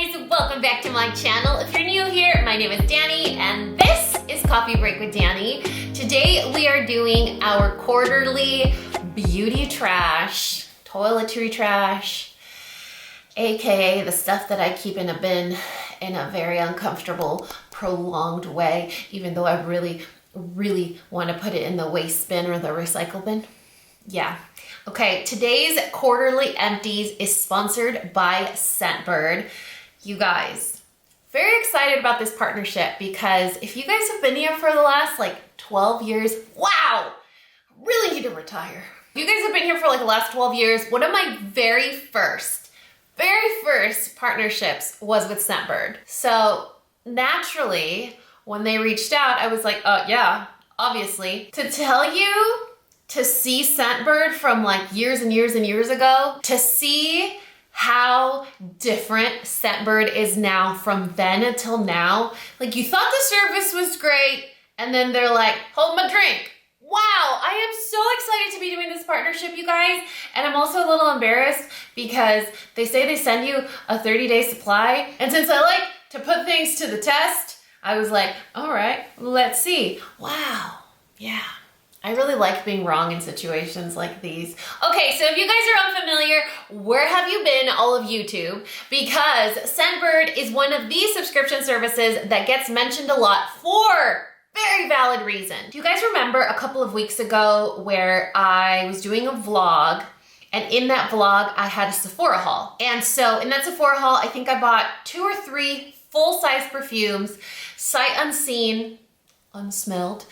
guys, welcome back to my channel. If you're new here, my name is Dani and this is Coffee Break with Dani. Today we are doing our quarterly beauty trash, toiletry trash, aka the stuff that I keep in a bin in a very uncomfortable, prolonged way, even though I really want to put it in the waste bin or the recycle bin. Yeah. Okay, today's quarterly empties is sponsored by Scentbird. You guys, very excited about this partnership because if you guys have been here for the last like 12 years, wow, really need to retire. If you guys have been here for like the last 12 years, one of my very first partnerships was with Scentbird. So naturally, when they reached out, I was like, yeah, obviously. To tell you, to see Scentbird from like years and years and years ago, to see how different Scentbird is now from then until now. Like you thought the service was great and then they're like, hold my drink. Wow, I am so excited to be doing this partnership, you guys. And I'm also a little embarrassed because they say they send you a 30-day supply. And since I like to put things to the test, I was like, all right, let's see. Wow, yeah. I really like being wrong in situations like these. Okay, so if you guys are unfamiliar, where have you been, all of YouTube? Because Scentbird is one of these subscription services that gets mentioned a lot for very valid reason. Do you guys remember a couple of weeks ago where I was doing a vlog, and in that vlog, I had a Sephora haul. And so in that Sephora haul, I think I bought 2 or 3 full-size perfumes, sight unseen, unsmelled,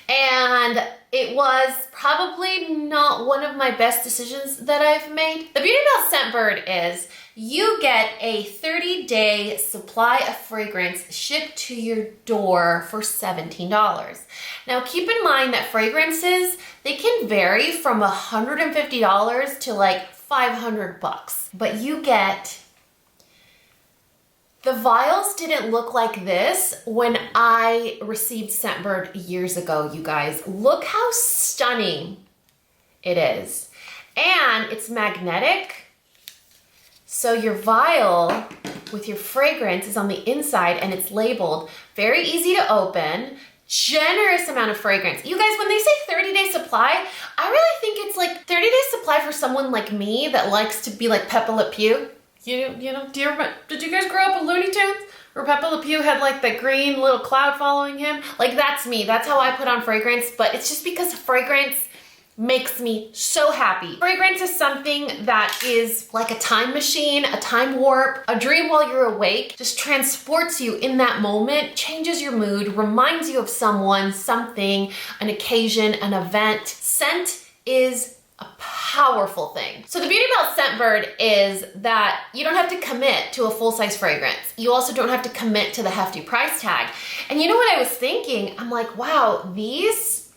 and it was probably not one of my best decisions that I've made. The beauty about Scentbird is you get a 30-day supply of fragrance shipped to your door for $17. Now keep in mind that fragrances, they can vary from $150 to like $500, but you get. The vials didn't look like this when I received Scentbird years ago, you guys. Look how stunning it is. And it's magnetic. So your vial with your fragrance is on the inside and it's labeled. Very easy to open. Generous amount of fragrance. You guys, when they say 30-day supply, I really think it's like 30-day supply for someone like me that likes to be like Pepe Le Pew. You know, did you guys grow up with Looney Tunes? Where Pepe Le Pew had like the green little cloud following him? Like that's me, that's how I put on fragrance, but it's just because fragrance makes me so happy. Fragrance is something that is like a time machine, a time warp, a dream while you're awake, just transports you in that moment, changes your mood, reminds you of someone, something, an occasion, an event. Scent is a powerful thing. So the beauty about Scentbird is that you don't have to commit to a full-size fragrance. You also don't have to commit to the hefty price tag. And you know what I was thinking? I'm like, wow, these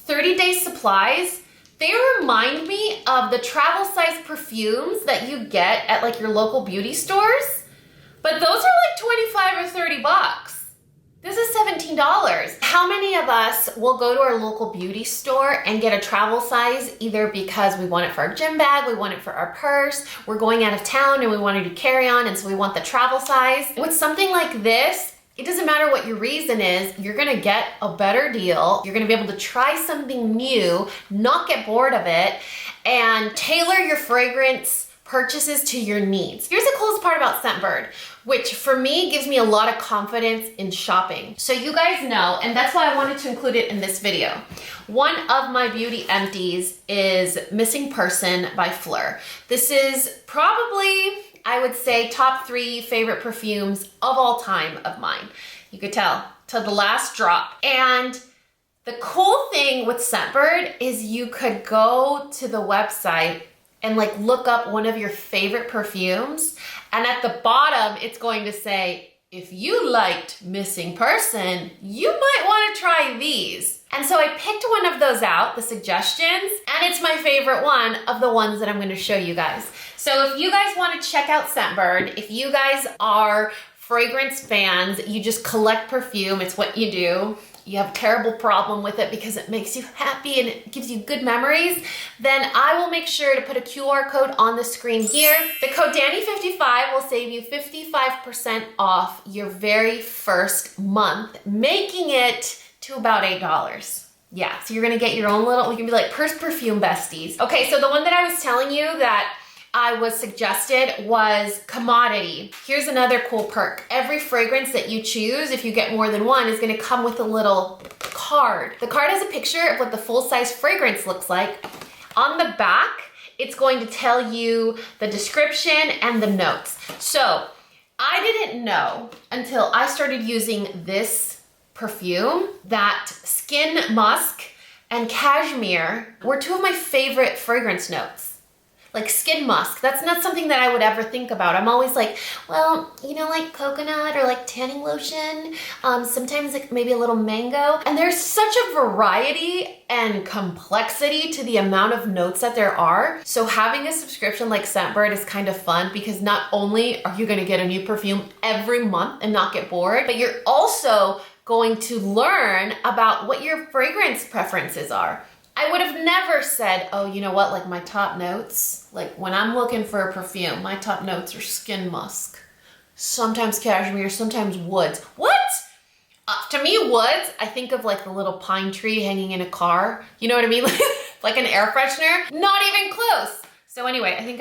30-day supplies, they remind me of the travel size perfumes that you get at like your local beauty stores. But those are like 25 or 30 bucks. This is $17. How many of us will go to our local beauty store and get a travel size either because we want it for our gym bag, we want it for our purse, we're going out of town and we want to do carry on and so we want the travel size. With something like this, it doesn't matter what your reason is, you're gonna get a better deal. You're gonna be able to try something new, not get bored of it, and tailor your fragrance purchases to your needs. Here's the coolest part about Scentbird, which for me gives me a lot of confidence in shopping. So you guys know, and that's why I wanted to include it in this video. One of my beauty empties is Missing Person by Fleur. This is probably, I would say, top 3 favorite perfumes of all time of mine. You could tell, to the last drop. And the cool thing with Scentbird is you could go to the website and like look up one of your favorite perfumes, and at the bottom it's going to say, if you liked Missing Person, you might want to try these. And so I picked one of those out, the suggestions, and it's my favorite one of the ones that I'm going to show you guys. So if you guys want to check out Scentbird, if you guys are fragrance fans, you just collect perfume, it's what you do, you have a terrible problem with it because it makes you happy and it gives you good memories, then I will make sure to put a QR code on the screen here. The code Dani55 will save you 55% off your very first month, making it to about $8. Yeah, so you're gonna get your own little, we can be like perfume besties. Okay, so the one that I was telling you that I was suggested was commodity. Here's another cool perk. Every fragrance that you choose, if you get more than one, is gonna come with a little card. The card has a picture of what the full-size fragrance looks like. On the back, it's going to tell you the description and the notes. So I didn't know until I started using this perfume that skin musk and cashmere were two of my favorite fragrance notes. Like skin musk, that's not something that I would ever think about. I'm always like, well, you know, like coconut or like tanning lotion, sometimes like maybe a little mango. And there's such a variety and complexity to the amount of notes that there are. So having a subscription like Scentbird is kind of fun because not only are you gonna get a new perfume every month and not get bored, but you're also going to learn about what your fragrance preferences are. I would have never said, oh, you know what, like my top notes, like when I'm looking for a perfume, my top notes are skin musk, sometimes cashmere, sometimes woods. What? To me, woods, I think of like the little pine tree hanging in a car. You know what I mean? Like an air freshener. Not even close. So anyway, I think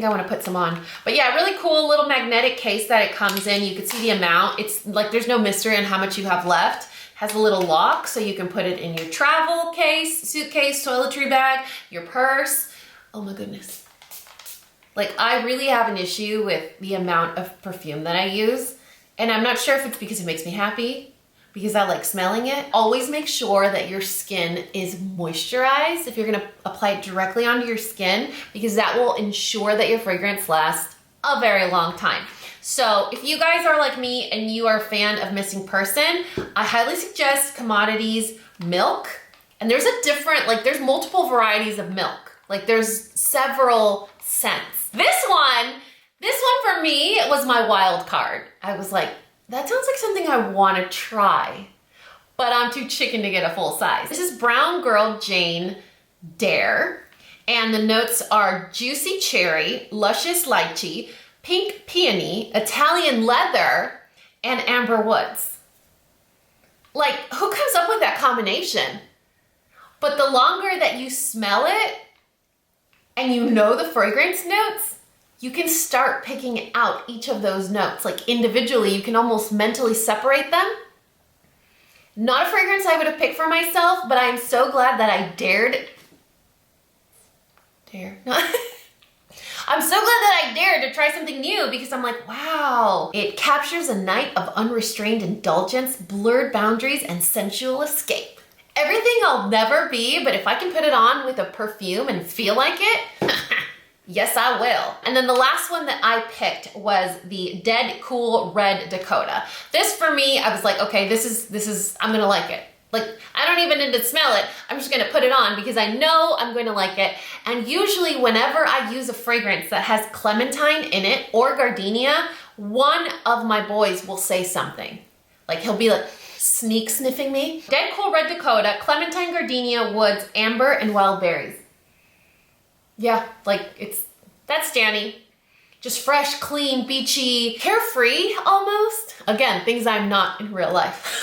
I want to put some on. But yeah, really cool little magnetic case that it comes in. You can see the amount. It's like there's no mystery on how much you have left. Has a little lock so you can put it in your travel case, suitcase, toiletry bag, your purse. Oh my goodness. Like I really have an issue with the amount of perfume that I use. And I'm not sure if it's because it makes me happy, because I like smelling it. Always make sure that your skin is moisturized if you're gonna apply it directly onto your skin, because that will ensure that your fragrance lasts a very long time. So if you guys are like me and you are a fan of Missing Person, I highly suggest Commodities Milk. And there's a different, like there's multiple varieties of milk. Like there's several scents. This one for me was my wild card. I was like, that sounds like something I want to try, but I'm too chicken to get a full size. This is Brown Girl Jane Dare, and the notes are juicy cherry, luscious lychee, pink peony, Italian leather, and amber woods. Like, who comes up with that combination? But the longer that you smell it and you know the fragrance notes, you can start picking out each of those notes. Like individually, you can almost mentally separate them. Not a fragrance I would have picked for myself, but I am so glad that I dared. I'm so glad that I dared to try something new, because I'm like, wow. It captures a night of unrestrained indulgence, blurred boundaries, and sensual escape. Everything I'll never be, but if I can put it on with a perfume and feel like it, yes, I will. And then the last one that I picked was the Dead Cool Red Dakota. This for me, I was like, okay, this is, I'm gonna like it. Like, I don't even need to smell it. I'm just gonna put it on because I know I'm going to like it. And usually whenever I use a fragrance that has clementine in it or gardenia, one of my boys will say something. Like he'll be like, sneak sniffing me. Dead Cool Red Dakota, clementine, gardenia, woods, amber, and wild berries. Yeah, like that's Dani. Just fresh, clean, beachy, carefree almost. Again, things I'm not in real life.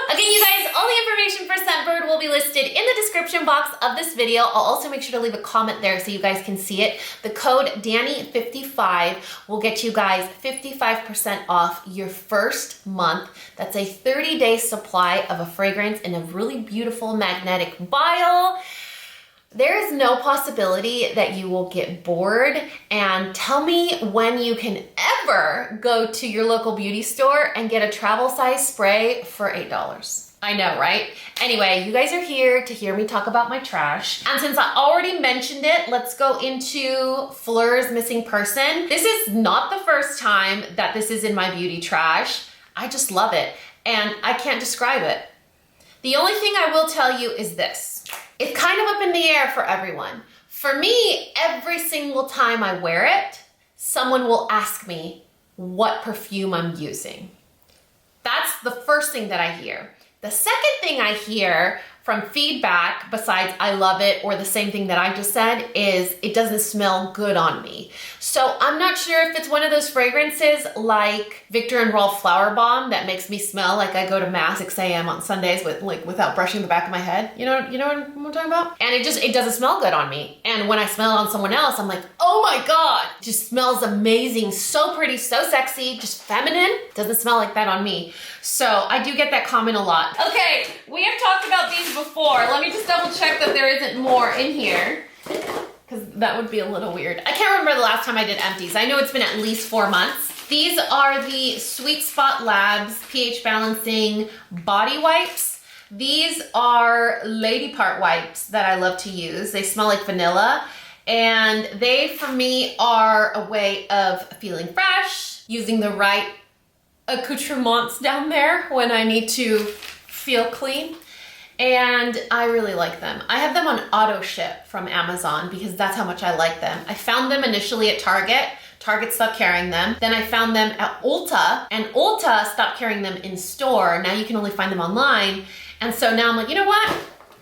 Again, you guys, all the information for Scentbird will be listed in the description box of this video. I'll also make sure to leave a comment there so you guys can see it. The code Dani55 will get you guys 55% off your first month. That's a 30-day supply of a fragrance in a really beautiful magnetic vial. There is no possibility that you will get bored, and tell me when you can ever go to your local beauty store and get a travel size spray for $8. I know, right? Anyway, you guys are here to hear me talk about my trash. And since I already mentioned it, let's go into Fleur's Missing Person. This is not the first time that this is in my beauty trash. I just love it, and I can't describe it. The only thing I will tell you is this. It's kind of up in the air for everyone. For me, every single time I wear it, someone will ask me what perfume I'm using. That's the first thing that I hear. The The second thing I hear from feedback, besides I love it or the same thing that I just said, is it doesn't smell good on me. So I'm not sure if it's one of those fragrances like Victor and Rolf Flower Bomb that makes me smell like I go to mass 6 a.m. on Sundays without brushing the back of my head. You know what I'm talking about? And it doesn't smell good on me. And when I smell it on someone else, I'm like, oh my God, it just smells amazing, so pretty, so sexy, just feminine. Doesn't smell like that on me. So I do get that comment a lot. Okay, we have talked about these before. Let me just double check that there isn't more in here, because that would be a little weird. I can't remember the last time I did empties. I know it's been at least 4 months. These are the Sweet Spot Labs pH Balancing Body Wipes. These are lady part wipes that I love to use. They smell like vanilla, and they, for me, are a way of feeling fresh, using the right accoutrements down there when I need to feel clean. And I really like them. I have them on auto ship from Amazon because that's how much I like them. I found them initially at Target. Target stopped carrying them. Then I found them at Ulta, and Ulta stopped carrying them in store. Now you can only find them online. And so now I'm like, you know what?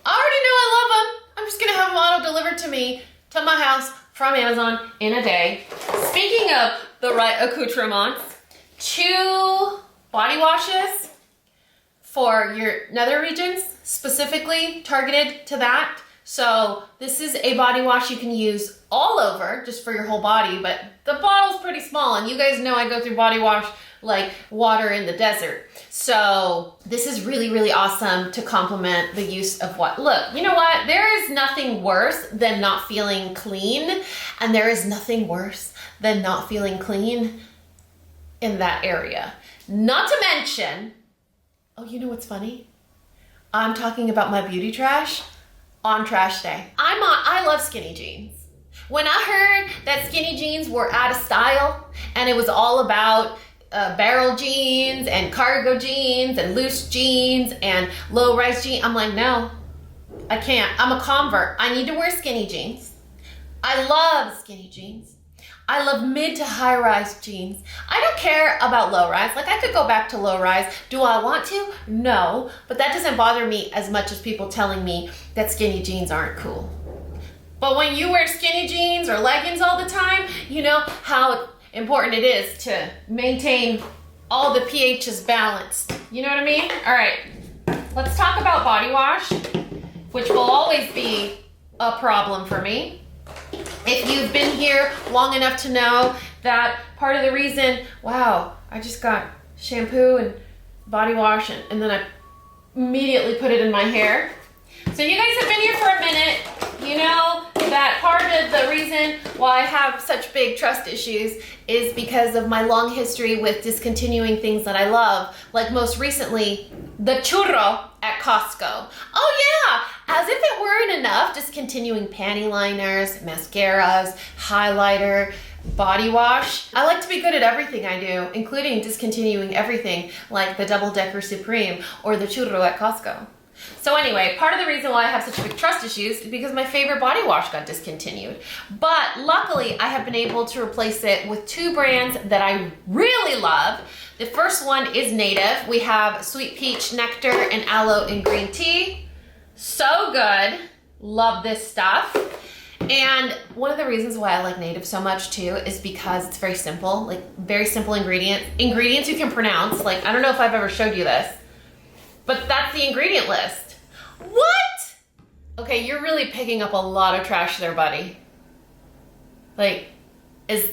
I already know I love them. I'm just gonna have them auto delivered to me, to my house, from Amazon in a day. Speaking of the right accoutrements, 2 body washes for your nether regions, specifically targeted to that. So this is a body wash you can use all over, just for your whole body, but the bottle's pretty small, and you guys know I go through body wash like water in the desert. So this is really, really awesome to complement the use of what? Look, you know what? There is nothing worse than not feeling clean, and there is nothing worse than not feeling clean in that area. Not to mention, oh, you know what's funny? I'm talking about my beauty trash on trash day. I love skinny jeans. When I heard that skinny jeans were out of style and it was all about barrel jeans and cargo jeans and loose jeans and low-rise jeans, I'm like, no, I can't. I'm a convert. I need to wear skinny jeans. I love skinny jeans. I love mid to high rise jeans. I don't care about low rise. Like, I could go back to low rise. Do I want to? No, but that doesn't bother me as much as people telling me that skinny jeans aren't cool. But when you wear skinny jeans or leggings all the time, you know how important it is to maintain all the pHs balanced. You know what I mean? All right, let's talk about body wash, which will always be a problem for me. If you've been here long enough to know that part of the reason, wow, I just got shampoo and body wash and then I immediately put it in my hair. So you guys have been here for a minute. You know that part of the reason why I have such big trust issues is because of my long history with discontinuing things that I love, like most recently, the churro at Costco. Oh yeah, as if it weren't enough, discontinuing panty liners, mascaras, highlighter, body wash. I like to be good at everything I do, including discontinuing everything like the Double Decker Supreme or the churro at Costco. So anyway, part of the reason why I have such big trust issues is because my favorite body wash got discontinued. But luckily, I have been able to replace it with 2 brands that I really love. The first one is Native. We have Sweet Peach Nectar and Aloe and Green Tea. So good. Love this stuff. And one of the reasons why I like Native so much too is because it's very simple, like very simple ingredients. Ingredients you can pronounce. Like, I don't know if I've ever showed you this, but that's the ingredient list. What? Okay, you're really picking up a lot of trash there, buddy. Like, is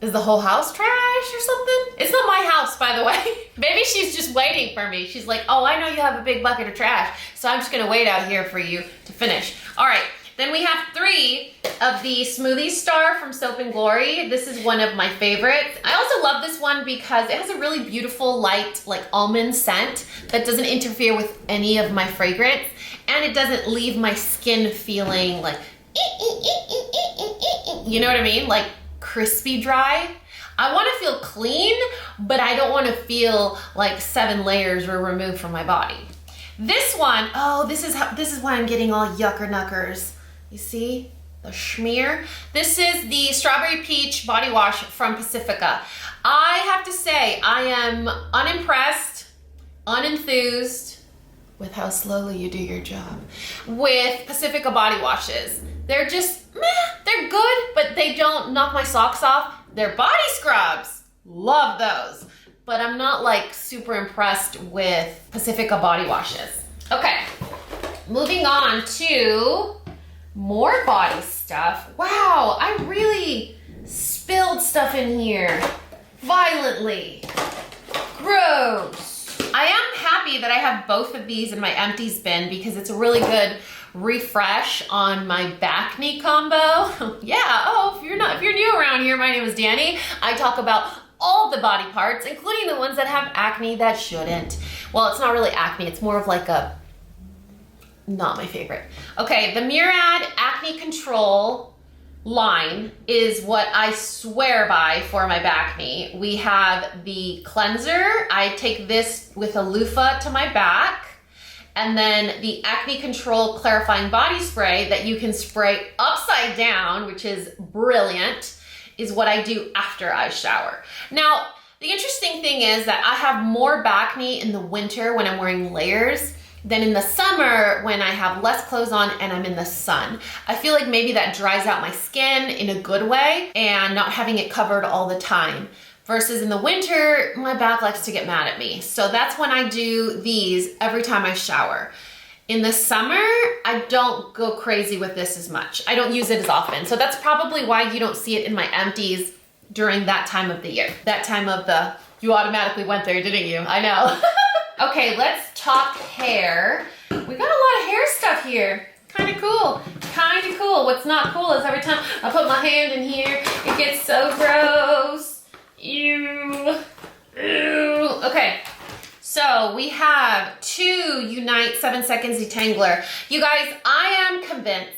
the whole house trash or something? It's not my house, by the way. Maybe she's just waiting for me. She's like, oh, I know you have a big bucket of trash, so I'm just gonna wait out here for you to finish. All right, then we have 3 of the Smoothie Star from Soap & Glory. This is one of my favorites. I also love this one because it has a really beautiful, light, like almond scent that doesn't interfere with any of my fragrance, and it doesn't leave my skin feeling like, you know what I mean? Like crispy dry. I want to feel clean, but I don't want to feel like 7 layers were removed from my body. This one, oh, this is why I'm getting all yucker knuckers. You see the schmear? This is the Strawberry Peach Body Wash from Pacifica. I have to say, I am unimpressed, unenthused, with how slowly you do your job. With Pacifica body washes, they're just, meh, they're good, but they don't knock my socks off. They're body scrubs, love those. But I'm not like super impressed with Pacifica body washes. Okay, moving on to more body stuff. Wow, I really spilled stuff in here violently. Gross. I am happy that I have both of these in my Empties bin because it's a really good refresh on my back knee combo. Yeah, oh, if you're new around here, my name is Dani. I talk about all the body parts, including the ones that have acne that shouldn't. Well, it's not really acne, it's more of like a, not my favorite. Okay, the Murad Acne Control line is what I swear by for my back knee. We have the cleanser. I take this with a loofah to my back. And then the Acne Control Clarifying Body Spray that you can spray upside down, which is brilliant, is what I do after I shower. Now, the interesting thing is that I have more back knee in the winter when I'm wearing layers than in the summer when I have less clothes on and I'm in the sun. I feel like maybe that dries out my skin in a good way and not having it covered all the time. Versus in the winter, my back likes to get mad at me. So that's when I do these every time I shower. In the summer, I don't go crazy with this as much. I don't use it as often. So that's probably why you don't see it in my Empties during that time of the year. That time of the, you automatically went there, didn't you? I know. Okay, let's talk hair. We got a lot of hair stuff here. Kind of cool. Kind of cool. What's not cool is every time I put my hand in here, it gets so gross. Ew. Ew. Okay, so we have 2 Unite 7 Seconds Detangler. You guys, I am convinced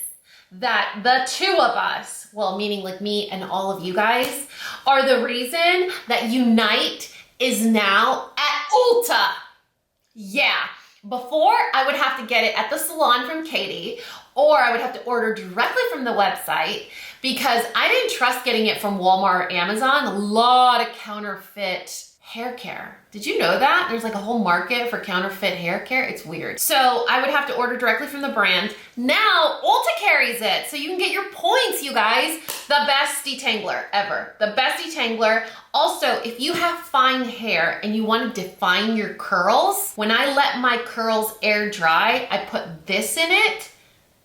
that the 2 of us, well, meaning like me and all of you guys, are the reason that Unite is now at Ulta. Yeah, before I would have to get it at the salon from Katie, or I would have to order directly from the website because I didn't trust getting it from Walmart or Amazon. A lot of counterfeit hair care. Did you know that? There's like a whole market for counterfeit hair care. It's weird. So I would have to order directly from the brand. Now Ulta carries it. So you can get your points, you guys. The best detangler ever. The best detangler. Also, if you have fine hair and you want to define your curls, when I let my curls air dry, I put this in it.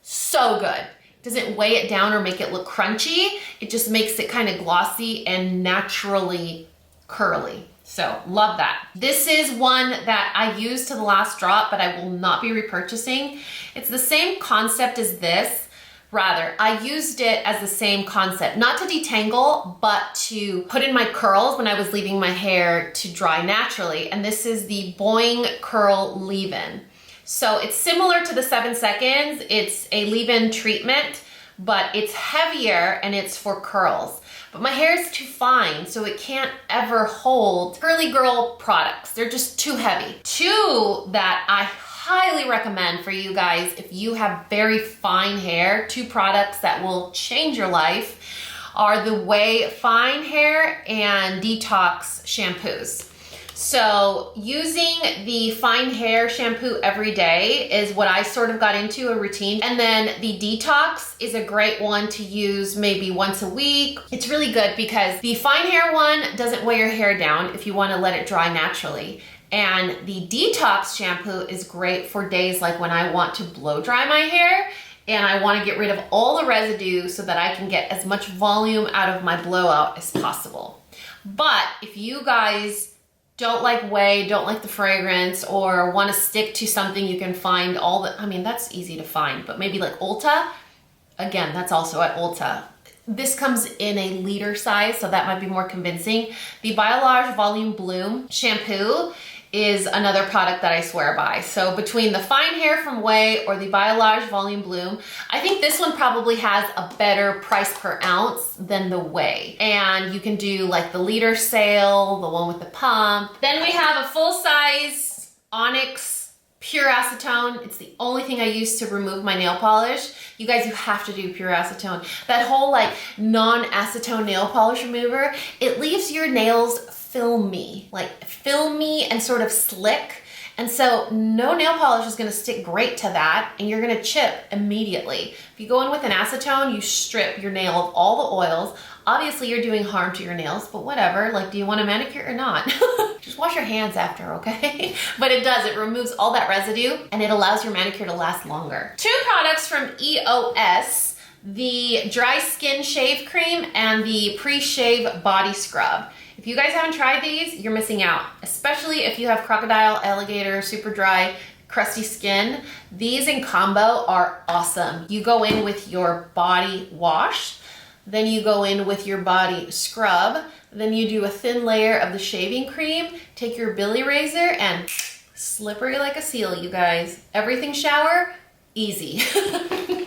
So good. Doesn't weigh it down or make it look crunchy. It just makes it kind of glossy and naturally curly. So love that. This is one that I used to the last drop, but I will not be repurchasing. It's the same concept as this. Rather, I used it as the same concept, not to detangle, but to put in my curls when I was leaving my hair to dry naturally. And this is the Boing Curl Leave-In. So it's similar to the 7 seconds. It's a leave-in treatment, but it's heavier and it's for curls. But my hair is too fine, so it can't ever hold curly girl products. They're just too heavy. 2 that I highly recommend for you guys if you have very fine hair, 2 products that will change your life are the Way Fine Hair and Detox shampoos. So using the fine hair shampoo every day is what I sort of got into a routine. And then the Detox is a great one to use maybe once a week. It's really good because the fine hair one doesn't weigh your hair down if you want to let it dry naturally. And the Detox shampoo is great for days like when I want to blow dry my hair and I want to get rid of all the residue so that I can get as much volume out of my blowout as possible. But if you guys don't like Way, don't like the fragrance, or want to stick to something you can find all the, I mean, that's easy to find, but maybe like Ulta, again, that's also at Ulta. This comes in a liter size, so that might be more convincing. The Biolage Volume Bloom shampoo is another product that I swear by. So between the fine hair from Way or the Biolage Volume Bloom, I think this one probably has a better price per ounce than the Way. And you can do like the liter sale, the one with the pump. Then we have a full-size Onyx pure acetone. It's the only thing I use to remove my nail polish. You guys, you have to do pure acetone. That whole like non-acetone nail polish remover, it leaves your nails filmy and sort of slick. And so no nail polish is gonna stick great to that, and you're gonna chip immediately. If you go in with an acetone, you strip your nail of all the oils. Obviously you're doing harm to your nails, but whatever. Like, do you want a manicure or not? Just wash your hands after, okay? But it does, it removes all that residue and it allows your manicure to last longer. 2 products from EOS, the Dry Skin Shave Cream and the Pre-Shave Body Scrub. If you guys haven't tried these, you're missing out, especially if you have crocodile, alligator, super dry, crusty skin. These in combo are awesome. You go in with your body wash, then you go in with your body scrub, then you do a thin layer of the shaving cream, take your Billy razor and slippery like a seal, you guys. Everything shower, easy.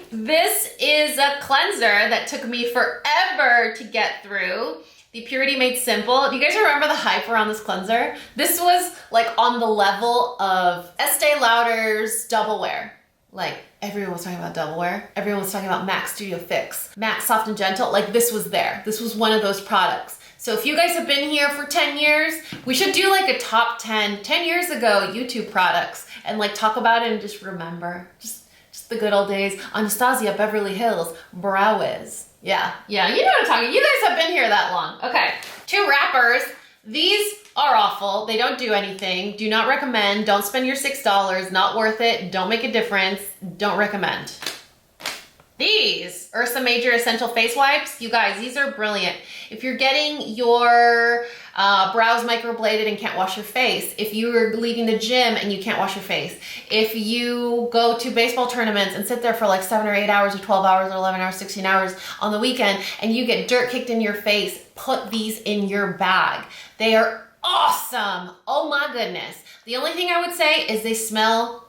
This is a cleanser that took me forever to get through. The Purity Made Simple. Do you guys remember the hype around this cleanser? This was like on the level of Estee Lauder's Double Wear. Like, everyone was talking about Double Wear. Everyone was talking about MAC Studio Fix. MAC Soft and Gentle. Like, this was there. This was one of those products. So if you guys have been here for 10 years, we should do like a top 10 years ago YouTube products and like talk about it and just remember. Just the good old days. Anastasia, Beverly Hills, Brow Wiz. Yeah, you know what I'm talking. You guys have been here that long. Okay, 2 wrappers. These are awful. They don't do anything. Do not recommend. Don't spend your $6. Not worth it. Don't make a difference. Don't recommend. These Ursa Major Essential Face Wipes. You guys, these are brilliant. If you're getting your brows microbladed and can't wash your face, if you're leaving the gym and you can't wash your face, if you go to baseball tournaments and sit there for like 7 or 8 hours or 12 hours or 11 hours, 16 hours on the weekend and you get dirt kicked in your face, put these in your bag. They are awesome. Oh my goodness. The only thing I would say is they smell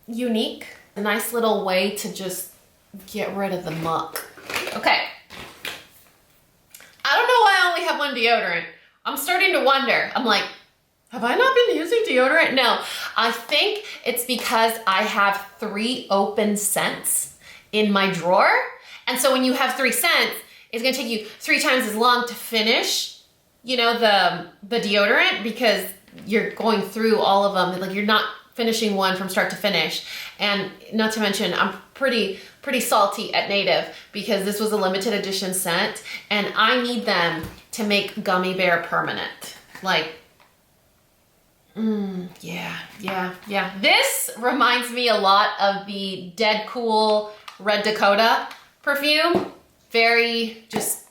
unique. A nice little way to just get rid of the muck. Okay. I don't know why I only have one deodorant. I'm starting to wonder. I'm like, have I not been using deodorant? No, I think it's because I have 3 open scents in my drawer. And so when you have 3 scents, it's gonna take you 3 times as long to finish, you know, the deodorant, because you're going through all of them. Like, you're not finishing one from start to finish. And not to mention, I'm pretty salty at Native because this was a limited edition scent and I need them to make Gummy Bear permanent. Like, yeah. This reminds me a lot of the Dead Cool Red Dakota perfume. Very just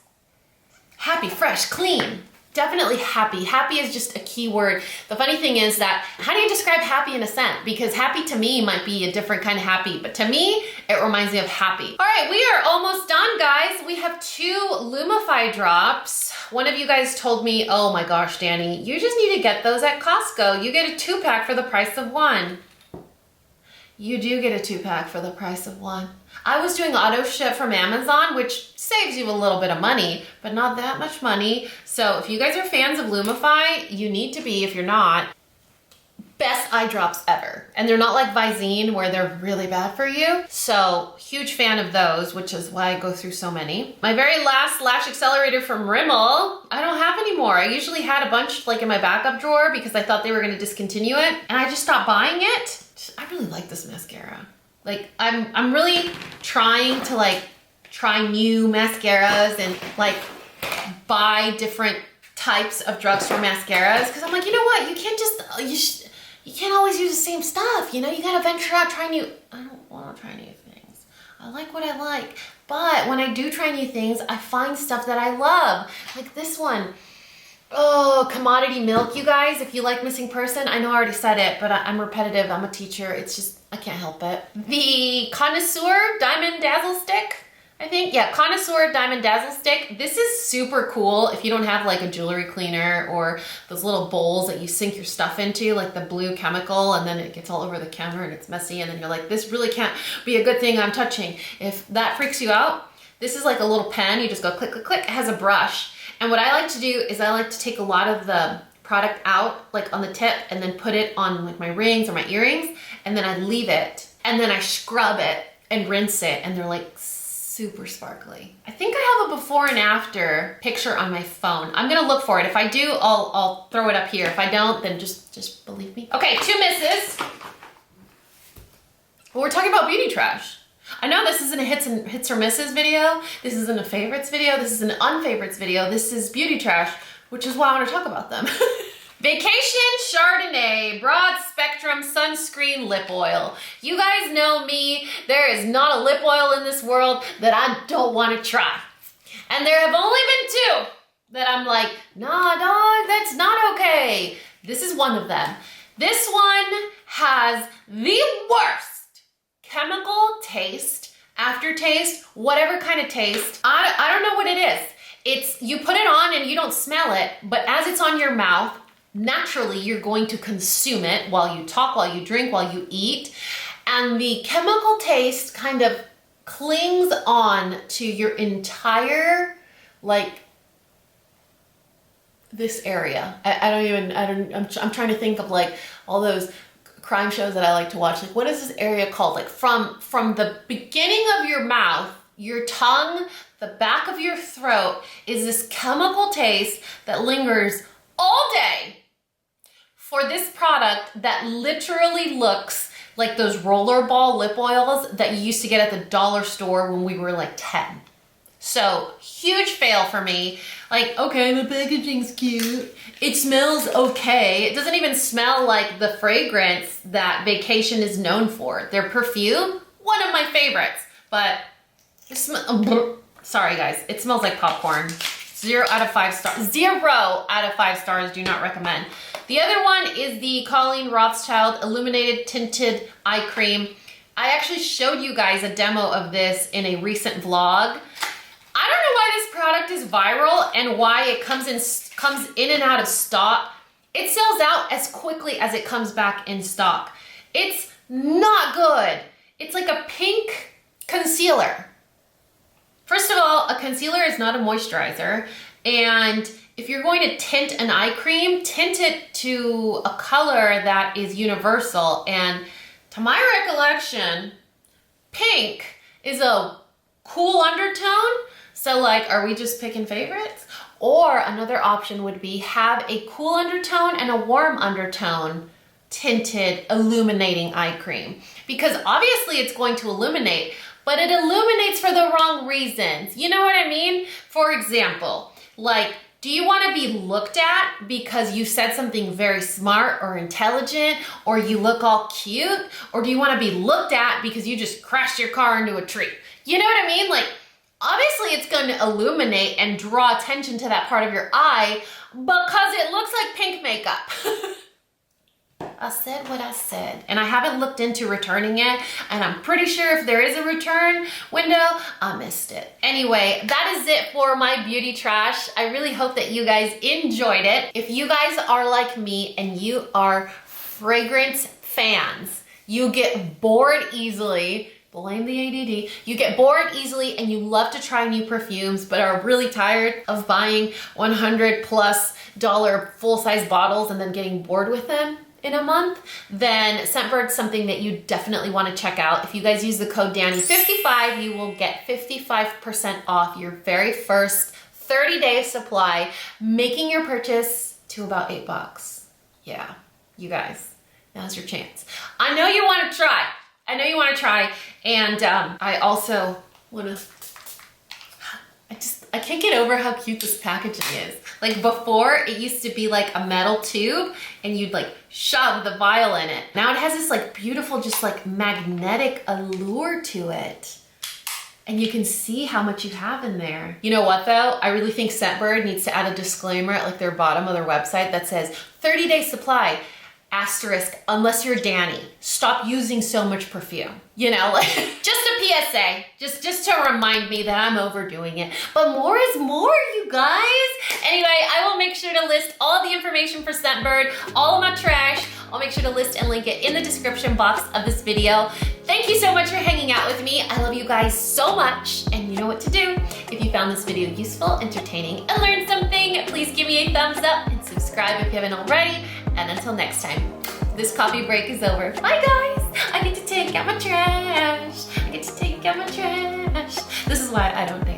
happy, fresh, clean. Definitely happy. Happy is just a key word. The funny thing is that, how do you describe happy in a scent? Because happy to me might be a different kind of happy, but to me, it reminds me of happy. All right, we are almost done, guys. We have 2 Lumify drops. One of you guys told me, oh my gosh, Dani, you just need to get those at Costco. You get a 2-pack for the price of 1. You do get a 2-pack for the price of 1. I was doing auto ship from Amazon, which saves you a little bit of money, but not that much money. So if you guys are fans of Lumify, you need to be. If you're not, best eye drops ever. And they're not like Visine where they're really bad for you. So huge fan of those, which is why I go through so many. My very last lash accelerator from Rimmel, I don't have anymore. I usually had a bunch like in my backup drawer because I thought they were gonna discontinue it, and I just stopped buying it. I really like this mascara. Like, I'm really trying to like try new mascaras and like buy different types of drugstore mascaras, because I'm like, you know what, you can't just you can't always use the same stuff, you know. You gotta venture out, try new. I don't want to try new things. I like what I like, but when I do try new things, I find stuff that I love, like this one. Oh, Commodity Milk, you guys. If you like Missing Person, I know I already said it, but I'm repetitive. I'm a teacher. It's just, I can't help it. The Connoisseur Diamond Dazzle Stick, I think. Yeah, Connoisseur Diamond Dazzle Stick. This is super cool if you don't have like a jewelry cleaner or those little bowls that you sink your stuff into, like the blue chemical, and then it gets all over the counter and it's messy, and then you're like, this really can't be a good thing I'm touching. If that freaks you out, this is like a little pen. You just go click, click, click. It has a brush. And what I like to do is I like to take a lot of the product out, like on the tip, and then put it on like my rings or my earrings, and then I leave it, and then I scrub it and rinse it, and they're like super sparkly. I think I have a before and after picture on my phone. I'm gonna look for it. If I do, I'll throw it up here. If I don't, then just believe me. Okay, 2 misses. Well, we're talking about beauty trash. I know this isn't a hits or misses video. This isn't a favorites video. This is an unfavorites video. This is beauty trash, which is why I want to talk about them. Vacation Chardonnay Broad Spectrum Sunscreen Lip Oil. You guys know me. There is not a lip oil in this world that I don't want to try. And there have only been 2 that I'm like, nah, dog, that's not okay. This is one of them. This one has the worst chemical taste, aftertaste, whatever kind of taste. I don't know what it is. It's, you put it on and you don't smell it, but as it's on your mouth, naturally you're going to consume it while you talk, while you drink, while you eat. And the chemical taste kind of clings on to your entire, like, this area. I'm trying to think of like all those crime shows that I like to watch. Like, what is this area called? Like from the beginning of your mouth, your tongue, the back of your throat is this chemical taste that lingers all day for this product that literally looks like those rollerball lip oils that you used to get at the dollar store when we were like 10. So huge fail for me. Like, okay, the packaging's cute. It smells okay. It doesn't even smell like the fragrance that Vacation is known for. Their perfume, one of my favorites, but it smells, sorry guys, it smells like popcorn. 0 out of 5 stars. 0 out of 5 stars, do not recommend. The other one is the Colleen Rothschild Illuminated Tinted Eye Cream. I actually showed you guys a demo of this in a recent vlog. I don't know why this product is viral and why it comes in and out of stock. It sells out as quickly as it comes back in stock. It's not good. It's like a pink concealer. First of all, a concealer is not a moisturizer, and if you're going to tint an eye cream, tint it to a color that is universal. And to my recollection, pink is a cool undertone. So like, are we just picking favorites? Or another option would be have a cool undertone and a warm undertone tinted illuminating eye cream. Because obviously it's going to illuminate, but it illuminates for the wrong reasons. You know what I mean? For example, like, do you want to be looked at because you said something very smart or intelligent, or you look all cute? Or do you want to be looked at because you just crashed your car into a tree? You know what I mean? Like, obviously it's going to illuminate and draw attention to that part of your eye because it looks like pink makeup. I said what I said, and I haven't looked into returning it, and I'm pretty sure if there is a return window, I missed it. Anyway, that is it for my beauty trash. I really hope that you guys enjoyed it. If you guys are like me and you are fragrance fans, you get bored easily. Blame the ADD. You get bored easily and you love to try new perfumes but are really tired of buying $100+ full-size bottles and then getting bored with them in a month, then Scentbird's something that you definitely want to check out. If you guys use the code Dani55, you will get 55% off your very first 30-day supply, making your purchase to about $8. Yeah, you guys, now's your chance. I know you want to try. I know you want to try, and I also want to, I can't get over how cute this packaging is. Like before, it used to be like a metal tube and you'd like shove the vial in it. Now it has this like beautiful, just like magnetic allure to it. And you can see how much you have in there. You know what though? I really think Scentbird needs to add a disclaimer at like their bottom of their website that says 30-day supply. Asterisk, unless you're Dani, stop using so much perfume. You know, like just a PSA, just to remind me that I'm overdoing it. But more is more, you guys. Anyway, I will make sure to list all the information for Scentbird, all of my trash. I'll make sure to list and link it in the description box of this video. Thank you so much for hanging out with me. I love you guys so much, and you know what to do. If you found this video useful, entertaining, and learned something, please give me a thumbs up and subscribe if you haven't already. And until next time, this coffee break is over. Bye guys! I get to take out my trash. I get to take out my trash. This is is why I don't date.